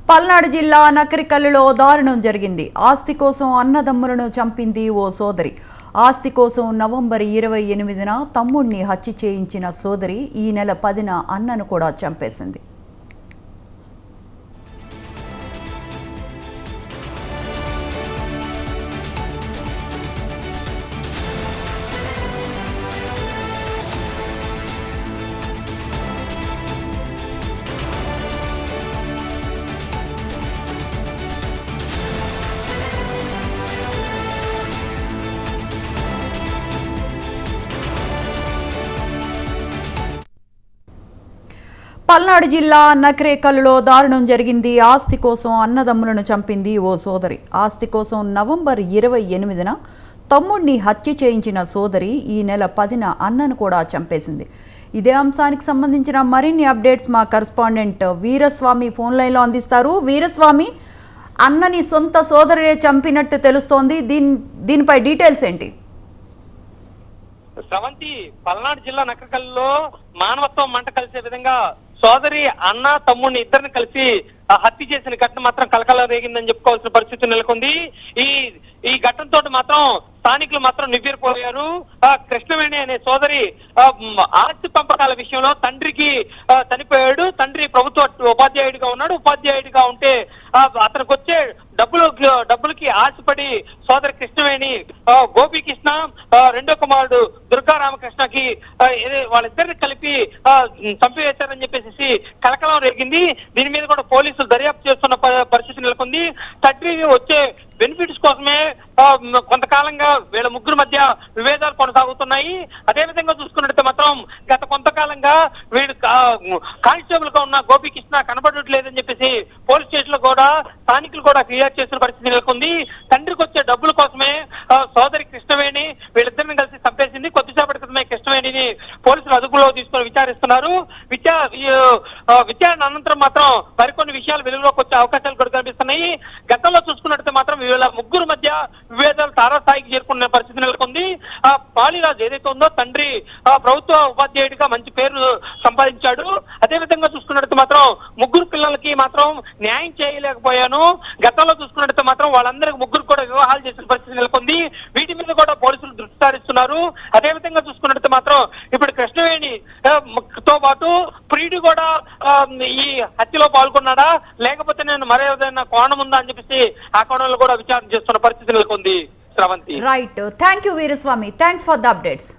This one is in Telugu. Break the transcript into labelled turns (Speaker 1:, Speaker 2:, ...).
Speaker 1: పల్నాడు జిల్లా నకరికల్లులో దారుణం జరిగింది. ఆస్తి కోసం అన్నదమ్ములను చంపింది ఓ సోదరి. ఆస్తి కోసం నవంబర్ 28న తమ్ముణ్ణి హత్య చేయించిన సోదరి ఈ నెల 10న అన్నను కూడా చంపేసింది. పల్నాడు జిల్లా నకరేకల్లులో దారుణం జరిగింది. ఆస్తి కోసం అన్నదమ్ములను చంపింది ఓ సోదరి. ఆస్తి కోసం నవంబర్ 28న తమ్ముడిని హత్య చేయించిన సోదరి ఈ నెల 10న అన్నను కూడా చంపేసింది. ఇదే అంశానికి సంబంధించిన మరిన్ని అప్డేట్స్ మా కరెస్పాండెంట్ వీరస్వామి ఫోన్ లైన్లో అందిస్తారు. వీరస్వామి, అన్నని సొంత సోదరే చంపినట్టు తెలుస్తోంది. దీనిపై డీటెయిల్స్ ఏంటి?
Speaker 2: స్రవంతి, పల్నాడు జిల్లా నకరికల్లులో మానవత్వం మంట కలిసే విధంగా సోదరి అన్న తమ్ముడిని ఇద్దరిని కలిసి హత్య చేసిన ఘటన మాత్రం కలకలం రేగిందని చెప్పుకోవాల్సిన పరిస్థితి నెలకొంది. ఈ ఘటనతో మాత్రం స్థానికులు మాత్రం నివ్వెరపోయారు. కృష్ణవేణి అనే సోదరి ఆస్తి పంపకాల విషయంలో తండ్రికి చనిపోయాడు. తండ్రి ప్రభుత్వ ఉపాధ్యాయుడిగా ఉన్నాడు. ఉపాధ్యాయుడిగా ఉంటే అతనికి వచ్చే డబ్బులకి ఆశపడి సోదరి కృష్ణవేణి గోపీకృష్ణ రెండో కుమారుడు దుర్గా రామకృష్ణకి వాళ్ళిద్దరిని కలిపి చంపివేశారని చెప్పేసి కలకలం రేగింది. దీని మీద కూడా పోలీసులు దర్యాప్తు చేస్తున్న పరిస్థితి నెలకొంది. తండ్రి వచ్చే బెనిఫిట్స్ కోసమే కొంతకాలంగా వీళ్ళ ముగ్గురు మధ్య విభేదాలు కొనసాగుతున్నాయి. అదేవిధంగా చూసుకున్నట్టు మాత్రం గత కొంతకాలంగా వీడు కానిస్టేబుల్ గా ఉన్న గోపీకృష్ణ కనబడట్లేదని చెప్పేసి పోలీస్ స్టేషన్ లో కూడా స్థానికులు కూడా ఫిర్యాదు చేసిన పరిస్థితి నెలకొంది. తండ్రికి వచ్చే డబ్బుల కోసమే సోదరి కృష్ణవేణి వీళ్ళిద్దరిని కలిసి చంపేసింది. కొద్దిసేపటి క్రితమే కృష్ణవేణిని పోలీసులు అదుపులో తీసుకొని విచారిస్తున్నారు. విచారణ అనంతరం మాత్రం మరికొన్ని విషయాలు వెలుగులోకి వచ్చే అవకాశాలు కూడా కనిపిస్తున్నాయి. గతంలో చూసుకున్నట్టు మాత్రం వీళ్ళ ముగ్గురు మధ్య విభేదాలు తారాస్థాయికి చేరుకునే పరిస్థితి నెలకొంది. పాలిరాజు ఏదైతే ఉందో తండ్రి ప్రభుత్వ ఉపాధ్యాయుడిగా మంచి పేరు సంపాదించాడు. అదే విధంగా చూసుకున్నట్టు మాత్రం ముగ్గురు పిల్లలకి మాత్రం న్యాయం చేయలేకపోయాను. గతంలో చూసుకున్నట్టు మాత్రం వాళ్ళందరికీ ముగ్గురు కూడా వివాహాలు చేసిన పరిస్థితి నెలకొంది. వీటి మీద కూడా పోలీసులు దృష్టి సారిస్తున్నారు. అదే విధంగా చూసుకున్నట్టు మాత్రం ఇప్పుడు కృష్ణవేణి తో పాటు ప్రియుడు కూడా ఈ హత్యలో పాల్గొన్నాడా లేకపోతే నేను మరేదైనా కోణం ఉందా అని చెప్పేసి ఆ కోణంలో కూడా విచారణ చేస్తున్న పరిస్థితి నెలకొంది. Sravanthi,
Speaker 1: right. Thank you Veeraswamy. Thanks for the updates.